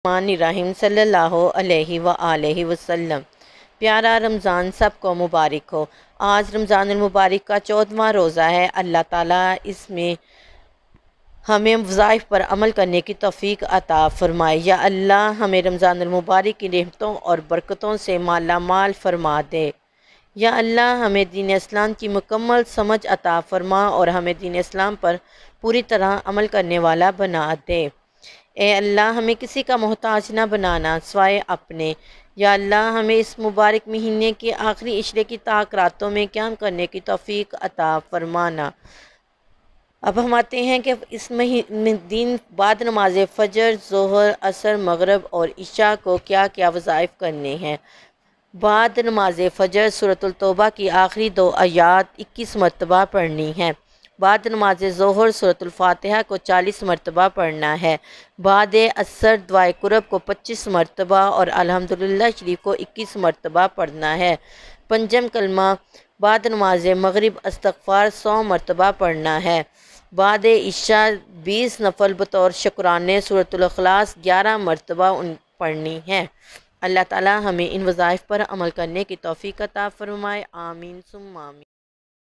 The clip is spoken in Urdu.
الرحمن الرحیم صلی اللہ علیہ وآلہ وسلم۔ پیارا رمضان سب کو مبارک ہو۔ آج رمضان المبارک کا 14واں روزہ ہے۔ اللہ تعالیٰ اس میں ہمیں وظائف پر عمل کرنے کی توفیق عطا فرمائے۔ یا اللہ ہمیں رمضان المبارک کی نعمتوں اور برکتوں سے مالا مال فرما دے۔ یا اللہ ہمیں دین اسلام کی مکمل سمجھ عطا فرما اور ہمیں دین اسلام پر پوری طرح عمل کرنے والا بنا دے۔ اے اللہ ہمیں کسی کا محتاج نہ بنانا سوائے اپنے۔ یا اللہ ہمیں اس مبارک مہینے کے آخری عشرے کی طاق راتوں میں قیام کرنے کی توفیق عطا فرمانا۔ اب ہم آتے ہیں کہ اس دن بعد نماز فجر، ظہر، عصر، مغرب اور عشاء کو کیا کیا وظائف کرنے ہیں۔ بعد نماز فجر سورۃ التوبہ کی آخری 2 آیات 21 مرتبہ پڑھنی ہیں۔ بعد نماز ظہر سورۃ الفاتحہ کو 40 مرتبہ پڑھنا ہے۔ بعد عصر دعائے قرب کو 25 مرتبہ اور الحمدللہ شریف کو 21 مرتبہ پڑھنا ہے۔ پنجم کلمہ بعد نماز مغرب استغفار 100 مرتبہ پڑھنا ہے۔ بعد عشاء 20 نفل بطور شکرانے سورۃ الاخلاص 11 مرتبہ پڑھنی ہے۔ اللہ تعالیٰ ہمیں ان وظائف پر عمل کرنے کی توفیق عطا فرمائے۔ آمین ثم آمین۔